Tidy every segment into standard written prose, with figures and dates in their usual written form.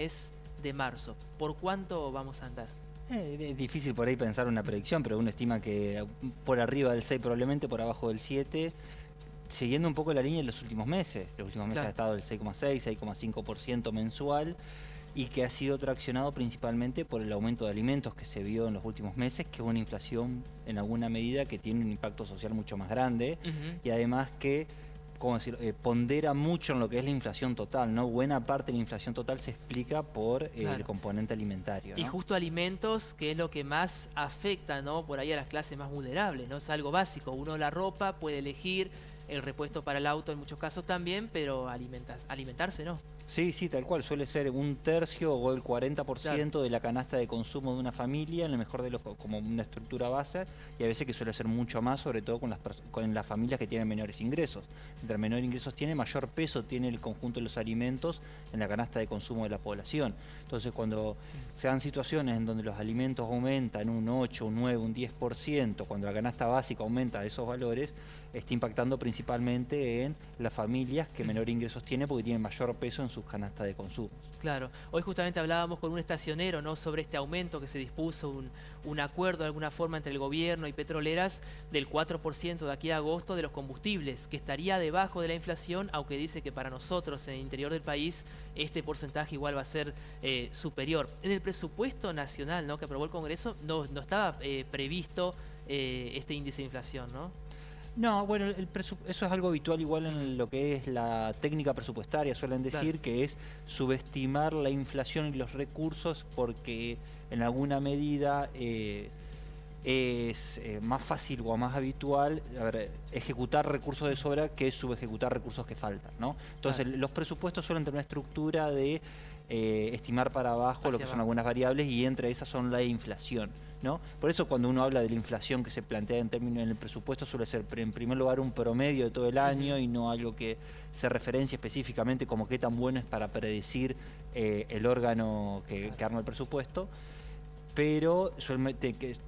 es de marzo. ¿Por cuánto vamos a andar? Es difícil por ahí pensar una predicción, pero uno estima que por arriba del 6 probablemente, por abajo del 7, siguiendo un poco la línea de los últimos meses. Los últimos meses ha Claro. estado el 6,6, 6,5% mensual y que ha sido traccionado principalmente por el aumento de alimentos que se vio en los últimos meses, que es una inflación en alguna medida que tiene un impacto social mucho más grande y además que ¿cómo decir? Pondera mucho en lo que es la inflación total, ¿no? Buena parte de la inflación total se explica por el Claro. componente alimentario, Y ¿no? justo alimentos, que es lo que más afecta, ¿no? Por ahí a las clases más vulnerables, ¿no? Es algo básico. Uno la ropa puede elegir el repuesto para el auto en muchos casos también, pero alimentarse no. Sí, sí, tal cual. Suele ser un tercio o el Claro. 40% de la canasta de consumo de una familia, en el mejor de los como una estructura base, y a veces que suele ser mucho más, sobre todo con las familias que tienen menores ingresos. Mientras menores ingresos tiene, mayor peso tiene el conjunto de los alimentos en la canasta de consumo de la población. Entonces, cuando se dan situaciones en donde los alimentos aumentan un 8, un 9, un 10%, cuando la canasta básica aumenta esos valores, está impactando principalmente en las familias que menor ingresos tienen porque tienen mayor peso en sus canastas de consumo. Claro, hoy justamente hablábamos con un estacionero, ¿no? Sobre este aumento que se dispuso, un acuerdo de alguna forma entre el gobierno y petroleras del 4% de aquí a agosto de los combustibles, que estaría debajo de la inflación, aunque dice que para nosotros en el interior del país este porcentaje igual va a ser superior. En el presupuesto nacional, ¿no? Que aprobó el Congreso no estaba previsto este índice de inflación, ¿no? No, bueno, eso es algo habitual igual en lo que es la técnica presupuestaria, suelen Claro. decir que es subestimar la inflación y los recursos porque en alguna medida es más fácil o más habitual ejecutar recursos de sobra que subejecutar recursos que faltan, ¿no? Entonces Claro. los presupuestos suelen tener una estructura de estimar para abajo lo Hacia que son abajo. algunas variables y entre esas son la inflación, ¿no? Por eso cuando uno habla de la inflación que se plantea en términos en el presupuesto suele ser en primer lugar un promedio de todo el año y no algo que se referencia específicamente como qué tan bueno es para predecir el órgano que arma el presupuesto, pero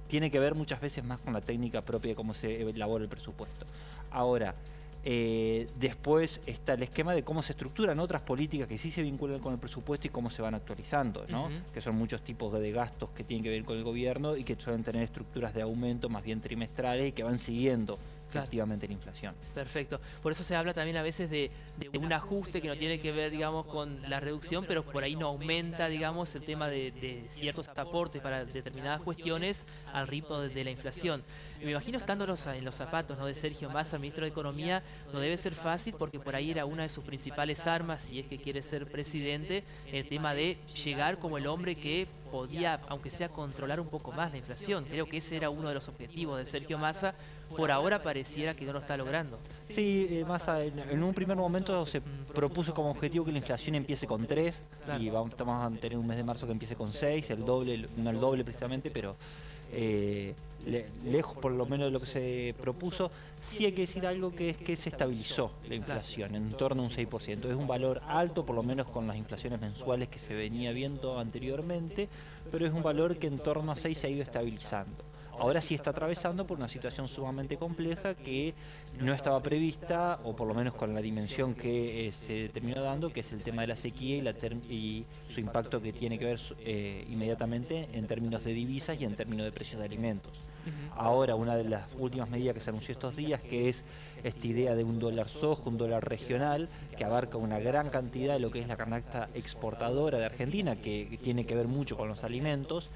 tiene que ver muchas veces más con la técnica propia de cómo se elabora el presupuesto. Ahora, después está el esquema de cómo se estructuran otras políticas que sí se vinculan con el presupuesto y cómo se van actualizando, ¿no? Que son muchos tipos de gastos que tienen que ver con el gobierno y que suelen tener estructuras de aumento más bien trimestrales y que van siguiendo efectivamente la inflación. Perfecto. Por eso se habla también a veces de un ajuste que no tiene que ver, digamos, con la reducción, pero por ahí no aumenta, digamos, el tema de ciertos aportes para determinadas cuestiones al ritmo de la inflación. Y me imagino estando en los zapatos, ¿no? De Sergio Massa, ministro de Economía, no debe ser fácil porque por ahí era una de sus principales armas, si es que quiere ser presidente, el tema de llegar como el hombre que podía, aunque sea, controlar un poco más la inflación. Creo que ese era uno de los objetivos de Sergio Massa. Por ahora pareciera que no lo está logrando. Sí, Massa en un primer momento se propuso como objetivo que la inflación empiece con 3 y estamos a tener un mes de marzo que empiece con 6, el doble, no el doble precisamente, pero lejos por lo menos de lo que se propuso. Sí hay que decir algo, que es que se estabilizó la inflación en torno a un 6%. Es un valor alto, por lo menos con las inflaciones mensuales que se venía viendo anteriormente, pero es un valor que en torno a 6 se ha ido estabilizando. Ahora sí está atravesando por una situación sumamente compleja que no estaba prevista, o por lo menos con la dimensión que se terminó dando, que es el tema de la sequía y su impacto que tiene que ver inmediatamente en términos de divisas y en términos de precios de alimentos. Ahora, una de las últimas medidas que se anunció estos días, que es esta idea de un dólar soja, un dólar regional, que abarca una gran cantidad de lo que es la canasta exportadora de Argentina, que tiene que ver mucho con los alimentos.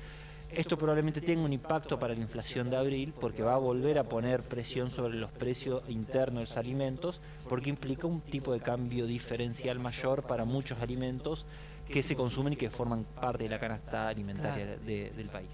Esto probablemente tenga un impacto para la inflación de abril porque va a volver a poner presión sobre los precios internos de los alimentos porque implica un tipo de cambio diferencial mayor para muchos alimentos que se consumen y que forman parte de la canasta alimentaria del país.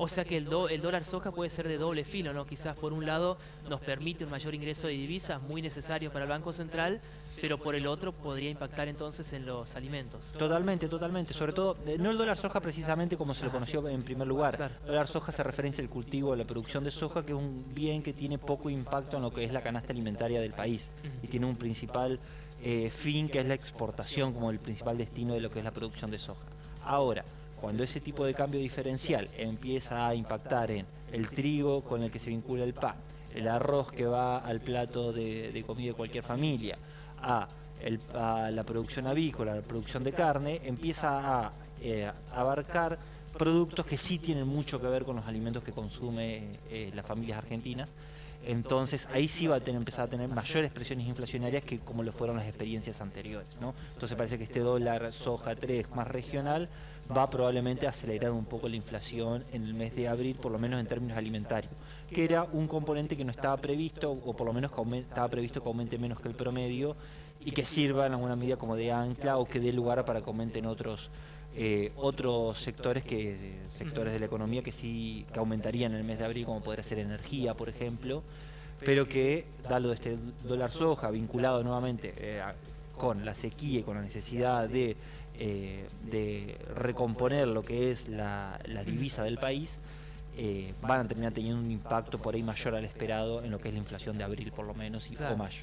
O sea que el dólar soja puede ser de doble filo, ¿no? Quizás por un lado nos permite un mayor ingreso de divisas muy necesario para el Banco Central, pero por el otro podría impactar entonces en los alimentos. Totalmente, totalmente. Sobre todo, no el dólar soja precisamente como se lo conoció en primer lugar. Claro. El dólar soja se referencia al cultivo, a la producción de soja, que es un bien que tiene poco impacto en lo que es la canasta alimentaria del país y tiene un principal fin que es la exportación como el principal destino de lo que es la producción de soja. Ahora, cuando ese tipo de cambio diferencial empieza a impactar en el trigo con el que se vincula el pan, el arroz que va al plato de comida de cualquier familia, a la producción avícola, la producción de carne, empieza a abarcar productos que sí tienen mucho que ver con los alimentos que consumen las familias argentinas. Entonces ahí sí va a empezar a tener mayores presiones inflacionarias que como lo fueron las experiencias anteriores, ¿no? Entonces parece que este dólar soja 3 más regional va probablemente a acelerar un poco la inflación en el mes de abril, por lo menos en términos alimentarios, que era un componente que no estaba previsto, o por lo menos que estaba previsto que aumente menos que el promedio, y que sirva en alguna medida como de ancla o que dé lugar para que aumenten otros sectores de la economía que aumentarían en el mes de abril, como podría ser energía, por ejemplo, pero que, dado este dólar soja vinculado nuevamente con la sequía y con la necesidad de recomponer lo que es la divisa del país, van a terminar teniendo un impacto por ahí mayor al esperado en lo que es la inflación de abril, por lo menos, Claro. o mayo.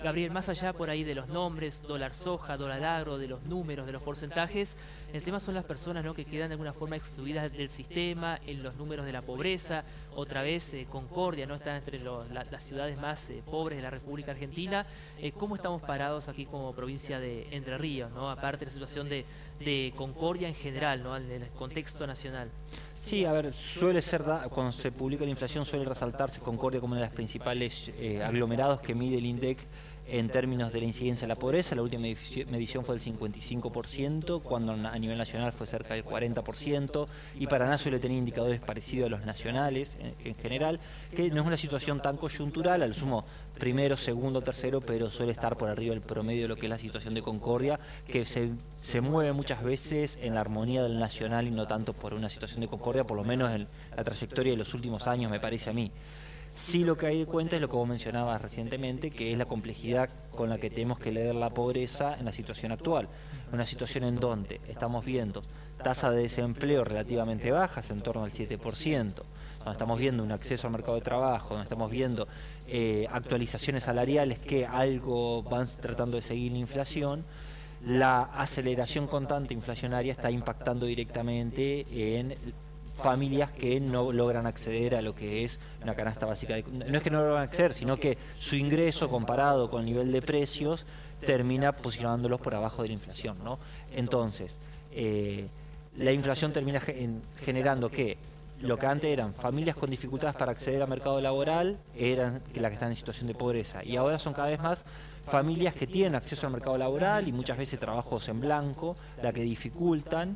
Gabriel, más allá por ahí de los nombres, dólar soja, dólar agro, de los números, de los porcentajes, el tema son las personas, ¿no?, que quedan de alguna forma excluidas del sistema, en los números de la pobreza. Otra vez Concordia, ¿no?, está entre las ciudades más pobres de la República Argentina. ¿Cómo estamos parados aquí como provincia de Entre Ríos, ¿no?, aparte de la situación de Concordia en general, ¿no?, en el contexto nacional? Sí, a ver, suele ser, cuando se publica la inflación suele resaltarse Concordia como una de las principales aglomerados que mide el INDEC en términos de la incidencia de la pobreza. La última medición fue del 55%, cuando a nivel nacional fue cerca del 40%, y Paraná suele tener indicadores parecidos a los nacionales en general, que no es una situación tan coyuntural, al sumo primero, segundo, tercero, pero suele estar por arriba del promedio de lo que es la situación de Concordia, que se mueve muchas veces en la armonía del nacional y no tanto por una situación de Concordia, por lo menos en la trayectoria de los últimos años, me parece a mí. Sí, lo que hay de cuenta es lo que vos mencionabas recientemente, que es la complejidad con la que tenemos que leer la pobreza en la situación actual. Una situación en donde estamos viendo tasas de desempleo relativamente bajas, en torno al 7%, donde estamos viendo un acceso al mercado de trabajo, donde estamos viendo actualizaciones salariales que algo van tratando de seguir la inflación. La aceleración constante inflacionaria está impactando directamente en familias que no logran acceder a lo que es una canasta básica. No es que no logran acceder, sino que su ingreso comparado con el nivel de precios termina posicionándolos por abajo de la inflación, ¿no? Entonces, la inflación termina generando que lo que antes eran familias con dificultades para acceder al mercado laboral eran las que están en situación de pobreza, y ahora son cada vez más familias que tienen acceso al mercado laboral y muchas veces trabajos en blanco, las que dificultan,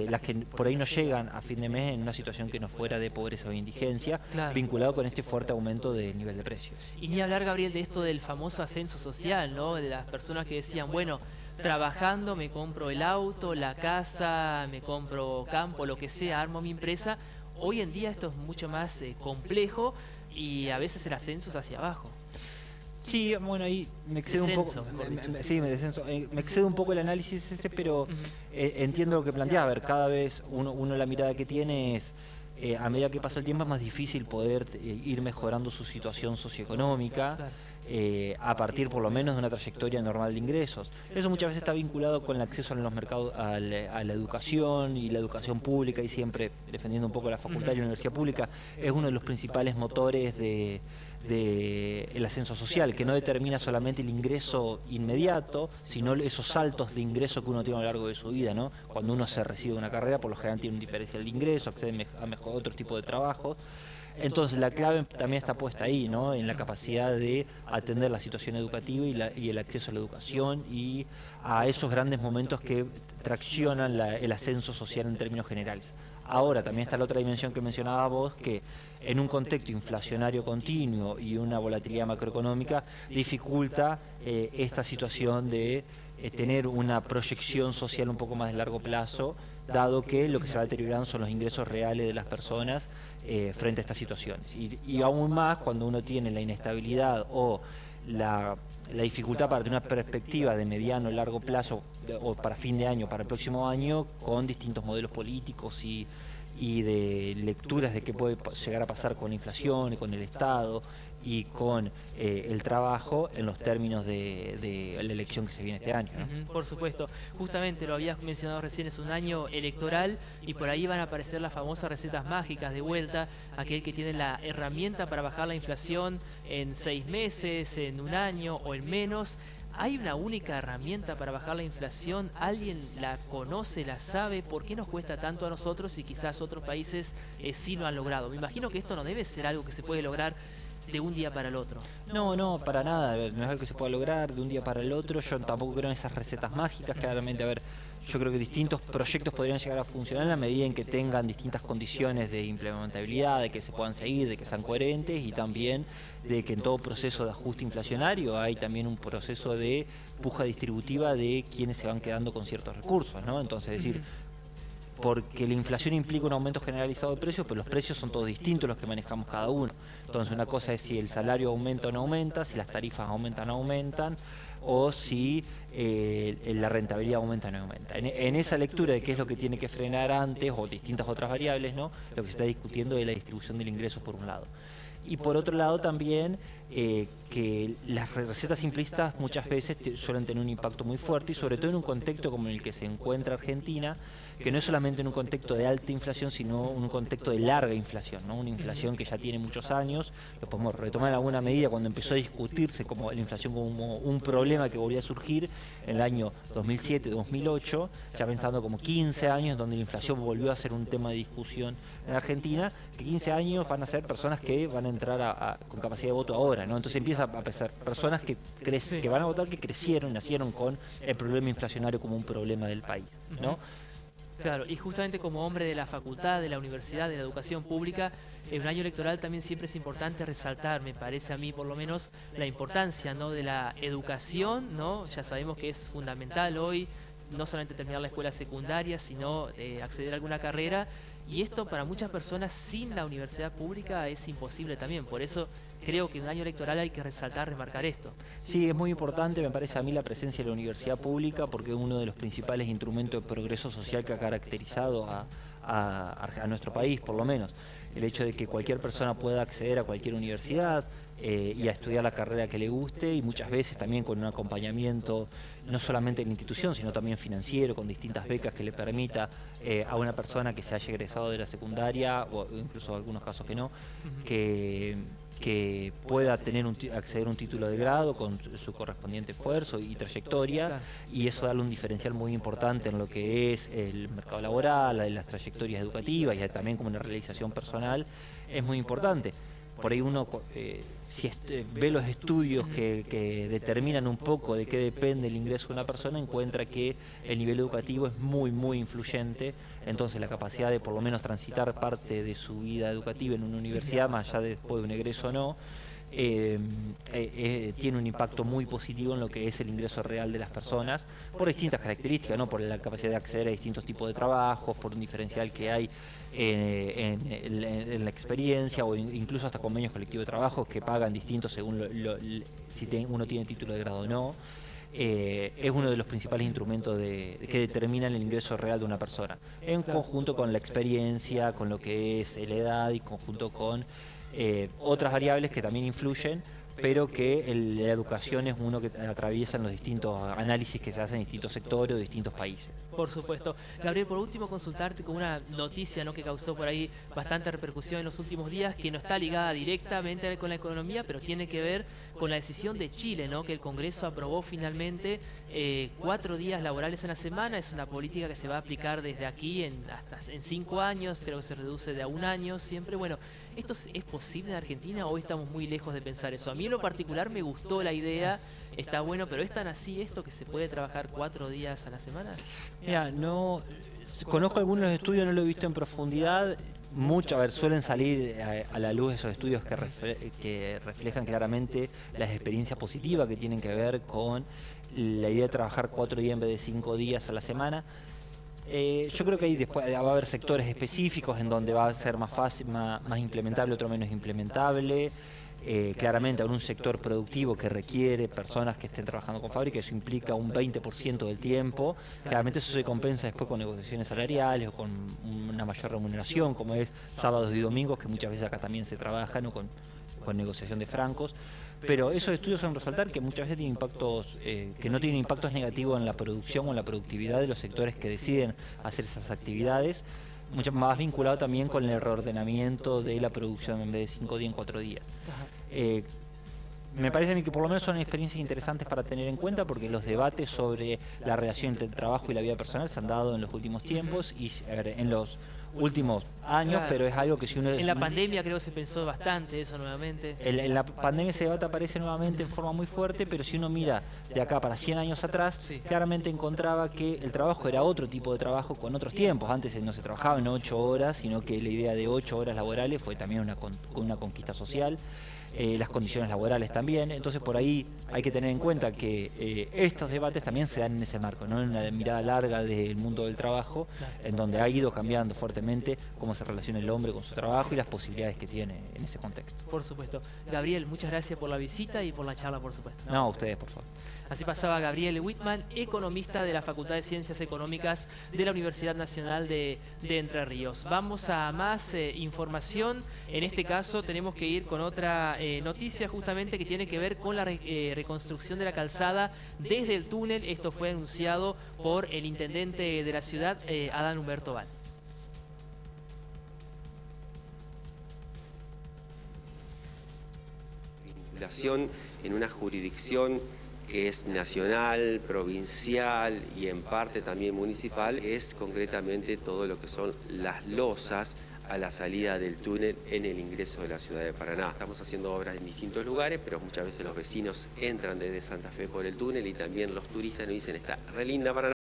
las que por ahí no llegan a fin de mes en una situación que no fuera de pobreza o indigencia, Claro. vinculado con este fuerte aumento del nivel de precios. Y ni hablar, Gabriel, de esto del famoso ascenso social, ¿no?, de las personas que decían, bueno, trabajando me compro el auto, la casa, me compro campo, lo que sea, armo mi empresa. Hoy en día esto es mucho más complejo, y a veces el ascenso es hacia abajo. Sí, bueno, ahí me excedo un poco. Me excedo un poco el análisis ese, pero entiendo lo que planteas. A ver, cada vez uno la mirada que tiene es, a medida que pasa el tiempo es más difícil poder ir mejorando su situación socioeconómica. Claro. A partir por lo menos de una trayectoria normal de ingresos. Eso muchas veces está vinculado con el acceso a los mercados, a la educación y la educación pública, y siempre defendiendo un poco la facultad y la universidad pública, es uno de los principales motores de el ascenso social, que no determina solamente el ingreso inmediato, sino esos saltos de ingreso que uno tiene a lo largo de su vida, ¿no? Cuando uno se recibe de una carrera, por lo general tiene un diferencial de ingreso, accede a otro tipo de trabajo. Entonces la clave también está puesta ahí, ¿no?, en la capacidad de atender la situación educativa y el acceso a la educación y a esos grandes momentos que traccionan el ascenso social en términos generales. Ahora también está la otra dimensión que mencionabas vos, que en un contexto inflacionario continuo y una volatilidad macroeconómica dificulta esta situación de tener una proyección social un poco más de largo plazo, dado que lo que se va deteriorando son los ingresos reales de las personas frente a estas situaciones. Y aún más cuando uno tiene la inestabilidad o la dificultad para tener una perspectiva de mediano o largo plazo, o para fin de año, para el próximo año, con distintos modelos políticos y de lecturas de qué puede llegar a pasar con la inflación y con el Estado y con el trabajo en los términos de la elección que se viene este año, ¿no? Por supuesto, justamente lo habías mencionado recién, es un año electoral y por ahí van a aparecer las famosas recetas mágicas de vuelta, aquel que tiene la herramienta para bajar la inflación en 6 meses, en un año o en menos. ¿Hay una única herramienta para bajar la inflación? ¿Alguien la conoce, la sabe? ¿Por qué nos cuesta tanto a nosotros y quizás otros países sí lo han logrado? Me imagino que esto no debe ser algo que se puede lograr de un día para el otro. No, no, para nada. A ver, no es algo que se pueda lograr de un día para el otro. Yo tampoco creo en esas recetas mágicas. Claramente, a ver, yo creo que distintos proyectos podrían llegar a funcionar en la medida en que tengan distintas condiciones de implementabilidad, de que se puedan seguir, de que sean coherentes y también de que en todo proceso de ajuste inflacionario hay también un proceso de puja distributiva de quienes se van quedando con ciertos recursos, ¿no? Entonces, es decir, porque la inflación implica un aumento generalizado de precios, pero los precios son todos distintos los que manejamos cada uno. Entonces una cosa es si el salario aumenta o no aumenta, si las tarifas aumentan o no aumentan, o si la rentabilidad aumenta o no aumenta. En esa lectura de qué es lo que tiene que frenar antes, o distintas otras variables, ¿no? Lo que se está discutiendo es la distribución del ingreso por un lado. Y por otro lado también que las recetas simplistas muchas veces suelen tener un impacto muy fuerte y sobre todo en un contexto como en el que se encuentra Argentina, que no es solamente en un contexto de alta inflación, sino un contexto de larga inflación, ¿no? Una inflación que ya tiene muchos años, lo podemos retomar en alguna medida cuando empezó a discutirse como la inflación como un problema que volvía a surgir en el año 2007-2008, ya pensando como 15 años donde la inflación volvió a ser un tema de discusión en Argentina, que 15 años van a ser personas que van a entrar con capacidad de voto ahora, ¿no? Entonces empieza a pensar personas que van a votar, que crecieron, nacieron con el problema inflacionario como un problema del país, ¿no? Claro, y justamente como hombre de la facultad, de la universidad, de la educación pública, en un año electoral también siempre es importante resaltar, me parece a mí por lo menos, la importancia, ¿no?, de la educación, ¿no? Ya sabemos que es fundamental hoy no solamente terminar la escuela secundaria, sino acceder a alguna carrera, y esto para muchas personas sin la universidad pública es imposible también, por eso creo que en un año electoral hay que resaltar, remarcar esto. Sí, es muy importante, me parece a mí, la presencia de la universidad pública porque es uno de los principales instrumentos de progreso social que ha caracterizado a nuestro país, por lo menos. El hecho de que cualquier persona pueda acceder a cualquier universidad y a estudiar la carrera que le guste y muchas veces también con un acompañamiento no solamente de la institución, sino también financiero, con distintas becas que le permita a una persona que se haya egresado de la secundaria o incluso en algunos casos que no, que pueda acceder a un título de grado con su correspondiente esfuerzo y trayectoria, Claro. y eso darle un diferencial muy importante en lo que es el mercado laboral, las trayectorias educativas y también como una realización personal, es muy importante. Por ahí uno, si ve los estudios que determinan un poco de qué depende el ingreso de una persona, encuentra que el nivel educativo es muy, muy influyente. Entonces la capacidad de por lo menos transitar parte de su vida educativa en una universidad, más allá de después de un egreso o no, tiene un impacto muy positivo en lo que es el ingreso real de las personas, por distintas características, ¿no? Por la capacidad de acceder a distintos tipos de trabajos, por un diferencial que hay en la experiencia o incluso hasta convenios colectivos de trabajo que pagan distintos según si uno tiene título de grado o no. Es uno de los principales instrumentos que determinan el ingreso real de una persona, en conjunto con la experiencia, con lo que es la edad y conjunto con otras variables que también influyen, pero que la educación es uno que atraviesa en los distintos análisis que se hacen en distintos sectores o distintos países. Por supuesto. Gabriel, por último, consultarte con una noticia, ¿no?, que causó por ahí bastante repercusión en los últimos días, que no está ligada directamente con la economía, pero tiene que ver con la decisión de Chile, ¿no?, que el Congreso aprobó finalmente 4 días laborales en la semana. Es una política que se va a aplicar desde aquí hasta en 5 años, creo que se reduce de a 1 año siempre. Bueno, ¿esto es posible en Argentina o estamos muy lejos de pensar eso? A mí en lo particular me gustó la idea, está bueno, pero ¿es tan así esto que se puede trabajar 4 días a la semana? Mira, no conozco algunos estudios, no lo he visto en profundidad. Suelen salir a la luz esos estudios que reflejan claramente las experiencias positivas que tienen que ver con la idea de trabajar 4 días en vez de 5 días a la semana. Yo creo que ahí después va a haber sectores específicos en donde va a ser más fácil, más implementable, otro menos implementable. Claramente en un sector productivo que requiere personas que estén trabajando con fábrica, eso implica un 20% del tiempo. Claramente eso se compensa después con negociaciones salariales o con una mayor remuneración, como es sábados y domingos, que muchas veces acá también se trabajan, o con negociación de francos. Pero esos estudios son resaltar que muchas veces tienen impactos, que no tienen impactos negativos en la producción o en la productividad de los sectores que deciden hacer esas actividades, mucho más vinculado también con el reordenamiento de la producción en vez de 5 días en 4 días. Me parece a mí que por lo menos son experiencias interesantes para tener en cuenta, porque los debates sobre la relación entre el trabajo y la vida personal se han dado en los últimos tiempos y a ver, en los últimos años, Claro. pero es algo que si uno... En la pandemia creo que se pensó bastante eso nuevamente. En la pandemia ese debate aparece nuevamente en forma muy fuerte, pero si uno mira de acá para 100 años atrás, Sí. claramente encontraba que el trabajo era otro tipo de trabajo con otros tiempos. Antes no se trabajaba en 8 horas, sino que la idea de 8 horas laborales fue también una conquista social. Las condiciones laborales también, entonces por ahí hay que tener en cuenta que estos debates también se dan en ese marco, ¿no? En una mirada larga del mundo del trabajo, en donde ha ido cambiando fuertemente cómo se relaciona el hombre con su trabajo y las posibilidades que tiene en ese contexto. Por supuesto. Gabriel, muchas gracias por la visita y por la charla, por supuesto. No, a ustedes, por favor. Así pasaba Gabriel Whitman, economista de la Facultad de Ciencias Económicas de la Universidad Nacional de Entre Ríos. Vamos a más información. En este caso tenemos que ir con otra noticia justamente que tiene que ver con la reconstrucción de la calzada desde el túnel. Esto fue anunciado por el intendente de la ciudad, Adán Humberto Val. Vinculación en una jurisdicción que es nacional, provincial y en parte también municipal, es concretamente todo lo que son las losas a la salida del túnel en el ingreso de la ciudad de Paraná. Estamos haciendo obras en distintos lugares, pero muchas veces los vecinos entran desde Santa Fe por el túnel y también los turistas nos dicen, está re linda Paraná.